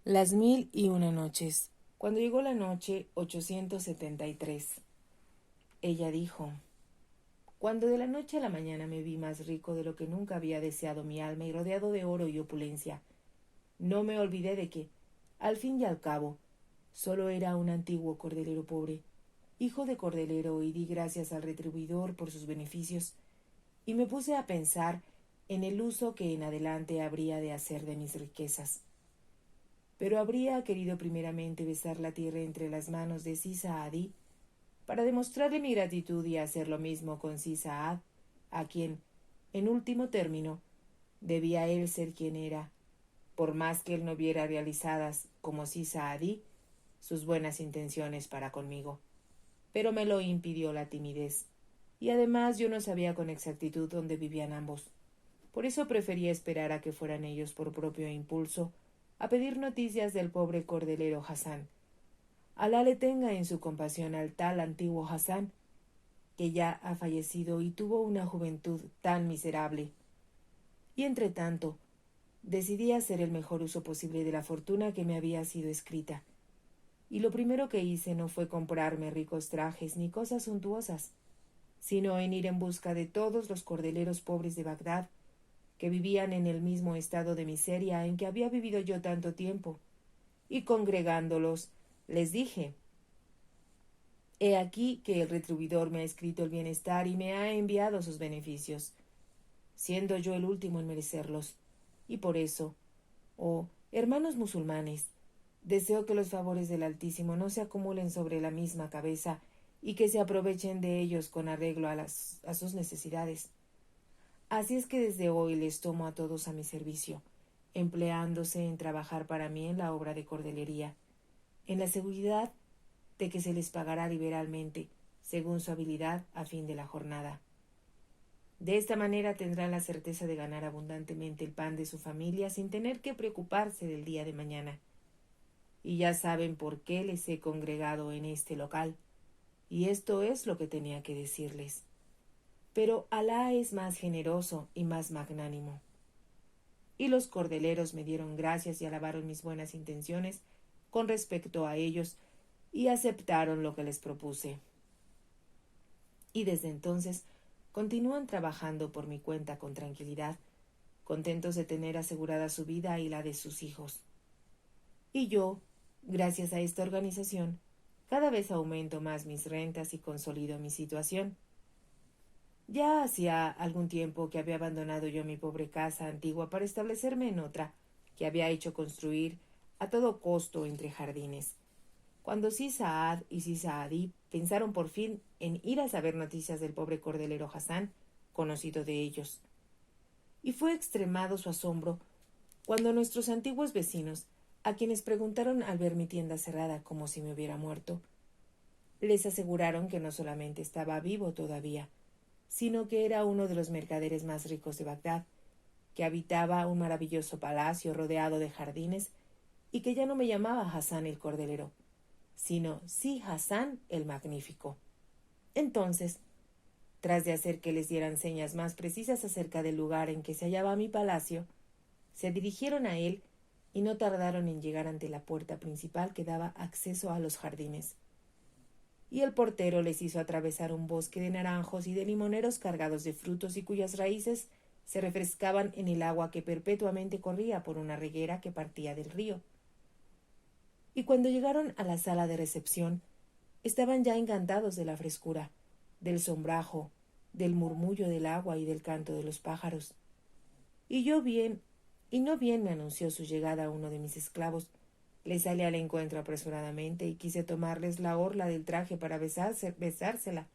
Las 1001 noches. Cuando llegó la noche 873, ella dijo: Cuando de la noche a la mañana me vi más rico de lo que nunca había deseado mi alma y rodeado de oro y opulencia, no me olvidé de que, al fin y al cabo, solo era un antiguo cordelero pobre, hijo de cordelero, y di gracias al retribuidor por sus beneficios, y me puse a pensar en el uso que en adelante habría de hacer de mis riquezas. Pero habría querido primeramente besar la tierra entre las manos de Sisa-Adi para demostrarle mi gratitud y hacer lo mismo con Sisa-Ad, a quien, en último término, debía él ser quien era, por más que él no viera realizadas, como Sisa-Adi, sus buenas intenciones para conmigo. Pero me lo impidió la timidez, y además yo no sabía con exactitud dónde vivían ambos. Por eso prefería esperar a que fueran ellos por propio impulso a pedir noticias del pobre cordelero Hassan. Alá le tenga en su compasión al tal antiguo Hassan, que ya ha fallecido y tuvo una juventud tan miserable. Y entre tanto, decidí hacer el mejor uso posible de la fortuna que me había sido escrita. Y lo primero que hice no fue comprarme ricos trajes ni cosas suntuosas, sino en ir en busca de todos los cordeleros pobres de Bagdad, que vivían en el mismo estado de miseria en que había vivido yo tanto tiempo, y congregándolos, les dije: He aquí que el retribuidor me ha escrito el bienestar y me ha enviado sus beneficios, siendo yo el último en merecerlos, y por eso, oh hermanos musulmanes, deseo que los favores del Altísimo no se acumulen sobre la misma cabeza y que se aprovechen de ellos con arreglo a sus necesidades. Así es que desde hoy les tomo a todos a mi servicio, empleándose en trabajar para mí en la obra de cordelería, en la seguridad de que se les pagará liberalmente, según su habilidad, a fin de la jornada. De esta manera tendrán la certeza de ganar abundantemente el pan de su familia sin tener que preocuparse del día de mañana. Y ya saben por qué les he congregado en este local, y esto es lo que tenía que decirles. Pero Alá es más generoso y más magnánimo. Y los cordeleros me dieron gracias y alabaron mis buenas intenciones con respecto a ellos, y aceptaron lo que les propuse. Y desde entonces continúan trabajando por mi cuenta con tranquilidad, contentos de tener asegurada su vida y la de sus hijos. Y yo, gracias a esta organización, cada vez aumento más mis rentas y consolido mi situación. Ya hacía algún tiempo que había abandonado yo mi pobre casa antigua para establecerme en otra, que había hecho construir a todo costo entre jardines, cuando Sisa-Ad y Sisa-Adi pensaron por fin en ir a saber noticias del pobre cordelero Hassan, conocido de ellos. Y fue extremado su asombro cuando nuestros antiguos vecinos, a quienes preguntaron al ver mi tienda cerrada como si me hubiera muerto, les aseguraron que no solamente estaba vivo todavía, sino que era uno de los mercaderes más ricos de Bagdad, que habitaba un maravilloso palacio rodeado de jardines, y que ya no me llamaba Hassan el cordelero, sino sí Hassan el magnífico. Entonces, tras de hacer que les dieran señas más precisas acerca del lugar en que se hallaba mi palacio, se dirigieron a él y no tardaron en llegar ante la puerta principal que daba acceso a los jardines. Y el portero les hizo atravesar un bosque de naranjos y de limoneros cargados de frutos y cuyas raíces se refrescaban en el agua que perpetuamente corría por una reguera que partía del río. Y cuando llegaron a la sala de recepción, estaban ya encantados de la frescura, del sombrajo, del murmullo del agua y del canto de los pájaros. Y no bien me anunció su llegada uno de mis esclavos, le salí al encuentro apresuradamente y quise tomarles la orla del traje para besársela.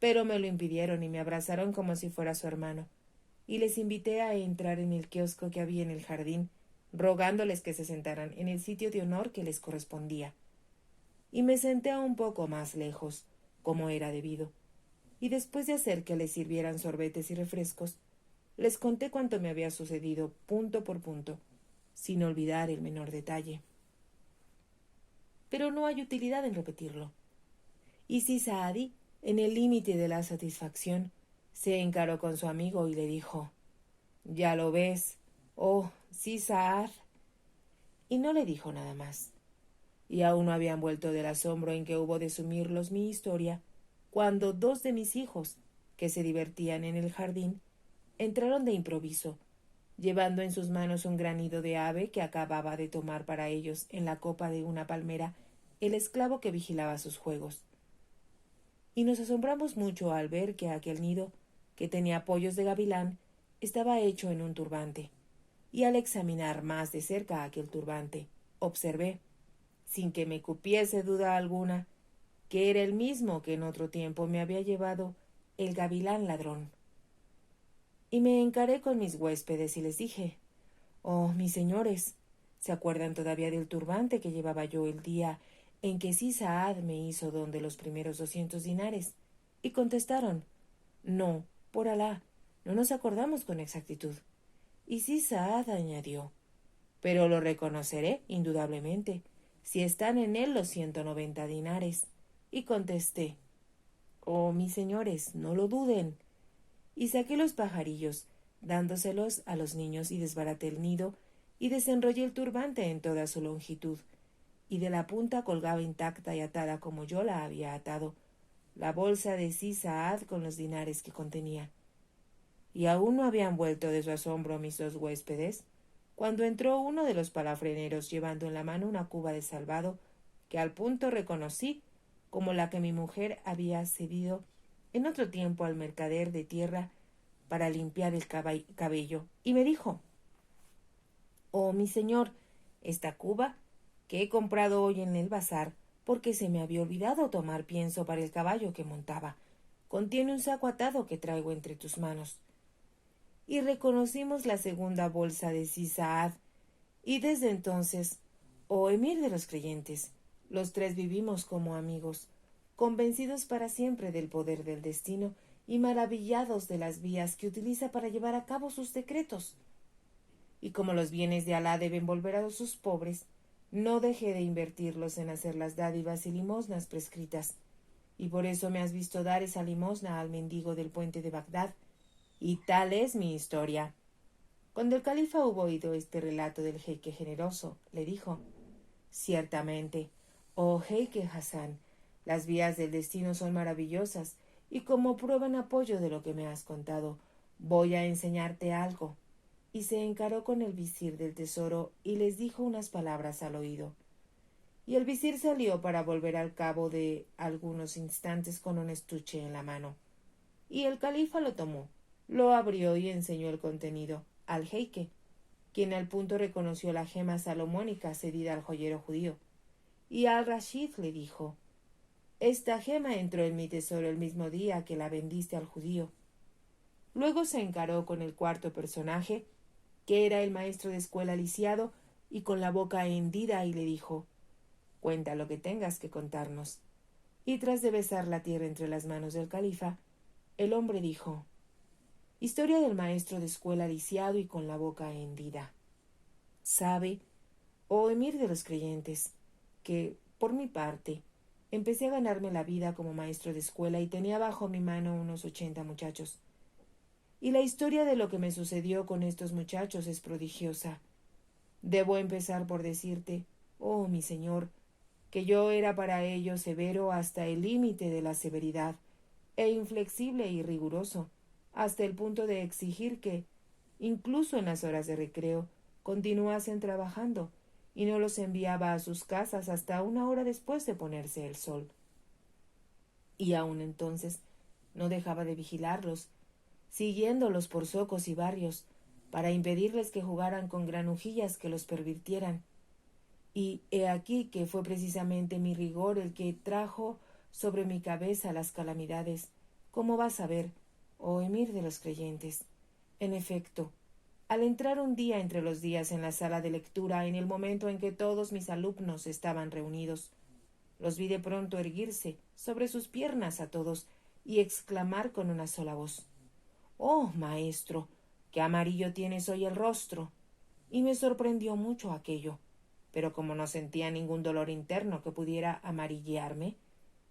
Pero me lo impidieron y me abrazaron como si fuera su hermano, y les invité a entrar en el kiosco que había en el jardín, rogándoles que se sentaran en el sitio de honor que les correspondía. Y me senté a un poco más lejos, como era debido, y después de hacer que les sirvieran sorbetes y refrescos, les conté cuanto me había sucedido punto por punto, sin olvidar el menor detalle. Pero no hay utilidad en repetirlo. Y si Saadi, en el límite de la satisfacción, se encaró con su amigo y le dijo: «Ya lo ves, oh, sí, Saad, y no le dijo nada más. Y aún no habían vuelto del asombro en que hubo de sumirlos mi historia, cuando dos de mis hijos, que se divertían en el jardín, entraron de improviso, llevando en sus manos un gran nido de ave que acababa de tomar para ellos en la copa de una palmera el esclavo que vigilaba sus juegos. Y nos asombramos mucho al ver que aquel nido, que tenía pollos de gavilán, estaba hecho en un turbante. Y al examinar más de cerca aquel turbante, observé, sin que me cupiese duda alguna, que era el mismo que en otro tiempo me había llevado el gavilán ladrón. Y me encaré con mis huéspedes y les dije: «Oh, mis señores, ¿se acuerdan todavía del turbante que llevaba yo el día en que Saad me hizo don de los primeros 200 dinares?» Y contestaron: «No, por Alá, no nos acordamos con exactitud». Y Saad añadió: «Pero lo reconoceré, indudablemente, si están en él los 190 dinares». Y contesté: «Oh, mis señores, no lo duden». Y saqué los pajarillos, dándoselos a los niños, y desbaraté el nido, y desenrollé el turbante en toda su longitud, y de la punta colgaba intacta y atada como yo la había atado, la bolsa de Saad con los dinares que contenía. Y aún no habían vuelto de su asombro mis dos huéspedes, cuando entró uno de los palafreneros llevando en la mano una cuba de salvado que al punto reconocí como la que mi mujer había cedido en otro tiempo al mercader de tierra para limpiar el cabello, y me dijo: «Oh, mi señor, esta cuba, que he comprado hoy en el bazar, porque se me había olvidado tomar pienso para el caballo que montaba, contiene un saco atado que traigo entre tus manos». Y reconocimos la segunda bolsa de Saad, y desde entonces, oh emir de los creyentes, los tres vivimos como amigos, convencidos para siempre del poder del destino y maravillados de las vías que utiliza para llevar a cabo sus decretos. Y como los bienes de Alá deben volver a sus pobres, no dejé de invertirlos en hacer las dádivas y limosnas prescritas, y por eso me has visto dar esa limosna al mendigo del puente de Bagdad, y tal es mi historia. Cuando el califa hubo oído este relato del jeique generoso, le dijo: «Ciertamente, oh jeique Hasán, las vías del destino son maravillosas, y como prueba en apoyo de lo que me has contado, voy a enseñarte algo». Y se encaró con el visir del tesoro y les dijo unas palabras al oído. Y el visir salió para volver al cabo de algunos instantes con un estuche en la mano. Y el califa lo tomó, lo abrió y enseñó el contenido al jeique, quien al punto reconoció la gema salomónica cedida al joyero judío. Y al-Rashid le dijo: «Esta gema entró en mi tesoro el mismo día que la vendiste al judío». Luego se encaró con el cuarto personaje, que era el maestro de escuela lisiado y con la boca hendida, y le dijo: «Cuenta lo que tengas que contarnos». Y tras de besar la tierra entre las manos del califa, el hombre dijo: «Historia del maestro de escuela lisiado y con la boca hendida. Sabe, oh emir de los creyentes, que, por mi parte, empecé a ganarme la vida como maestro de escuela y tenía bajo mi mano unos 80 muchachos. Y la historia de lo que me sucedió con estos muchachos es prodigiosa. Debo empezar por decirte, oh mi señor, que yo era para ellos severo hasta el límite de la severidad, e inflexible y riguroso, hasta el punto de exigir que, incluso en las horas de recreo, continuasen trabajando, y no los enviaba a sus casas hasta una hora después de ponerse el sol. Y aun entonces no dejaba de vigilarlos, siguiéndolos por zocos y barrios, para impedirles que jugaran con granujillas que los pervirtieran. Y he aquí que fue precisamente mi rigor el que trajo sobre mi cabeza las calamidades, como vas a ver, oh emir de los creyentes. En efecto, al entrar un día entre los días en la sala de lectura, en el momento en que todos mis alumnos estaban reunidos, los vi de pronto erguirse sobre sus piernas a todos y exclamar con una sola voz: «Oh, maestro, qué amarillo tienes hoy el rostro». Y me sorprendió mucho aquello, pero como no sentía ningún dolor interno que pudiera amarillearme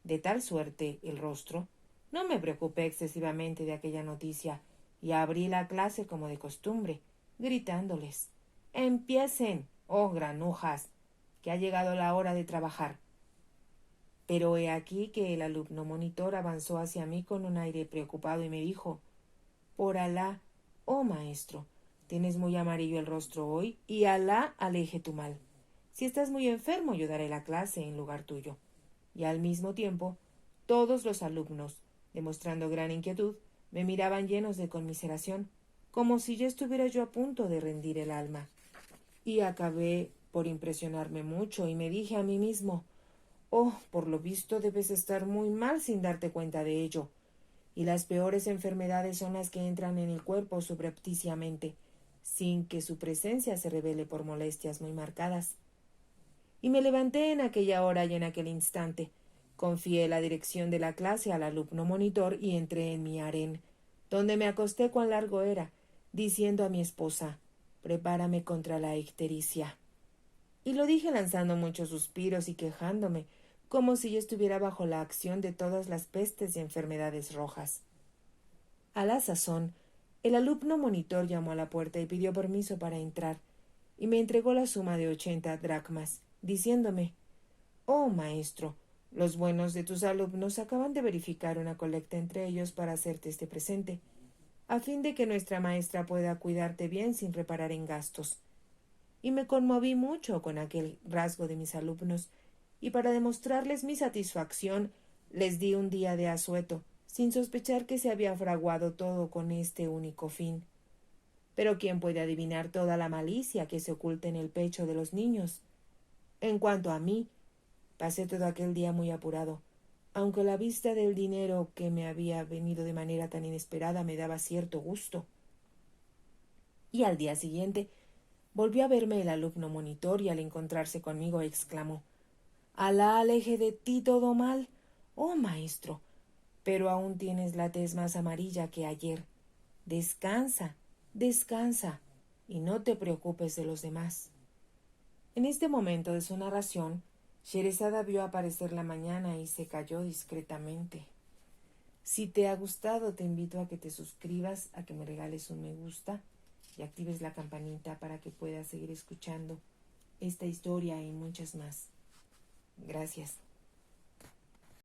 de tal suerte el rostro, no me preocupé excesivamente de aquella noticia y abrí la clase como de costumbre, gritándoles: «Empiecen, Oh, granujas, que ha llegado la hora de trabajar. Pero he aquí que el alumno monitor avanzó hacia mí con un aire preocupado y me dijo: por Alá, oh maestro, tienes muy amarillo el rostro hoy, y Alá aleje tu mal. Si estás muy enfermo, yo daré la clase en lugar tuyo. Y al mismo tiempo, todos los alumnos, demostrando gran inquietud, me miraban llenos de conmiseración, como si ya estuviera yo a punto de rendir el alma. Y acabé por impresionarme mucho y me dije a mí mismo: oh, por lo visto debes estar muy mal sin darte cuenta de ello. Y las peores enfermedades son las que entran en el cuerpo subrepticiamente, sin que su presencia se revele por molestias muy marcadas. Y me levanté en aquella hora y en aquel instante. Confié la dirección de la clase al alumno monitor y entré en mi harén, donde me acosté cuán largo era, diciendo a mi esposa: prepárame contra la ictericia. Y lo dije lanzando muchos suspiros y quejándome, como si yo estuviera bajo la acción de todas las pestes y enfermedades rojas. A la sazón, el alumno monitor llamó a la puerta y pidió permiso para entrar, y me entregó la suma de 80 dracmas, diciéndome: oh maestro, los buenos de tus alumnos acaban de verificar una colecta entre ellos para hacerte este presente, a fin de que nuestra maestra pueda cuidarte bien sin reparar en gastos. Y me conmoví mucho con aquel rasgo de mis alumnos, y para demostrarles mi satisfacción les di un día de asueto, sin sospechar que se había fraguado todo con este único fin. Pero ¿quién puede adivinar toda la malicia que se oculta en el pecho de los niños? En cuanto a mí, pasé todo aquel día muy apurado, aunque la vista del dinero que me había venido de manera tan inesperada me daba cierto gusto. Y al día siguiente volvió a verme el alumno monitor y al encontrarse conmigo exclamó: Alá aleje de ti todo mal, oh maestro, pero aún tienes la tez más amarilla que ayer. Descansa, descansa, y no te preocupes de los demás. En este momento de su narración, Sherezada vio aparecer la mañana y se calló discretamente. Si te ha gustado, te invito a que te suscribas, a que me regales un me gusta y actives la campanita para que puedas seguir escuchando esta historia y muchas más. Gracias.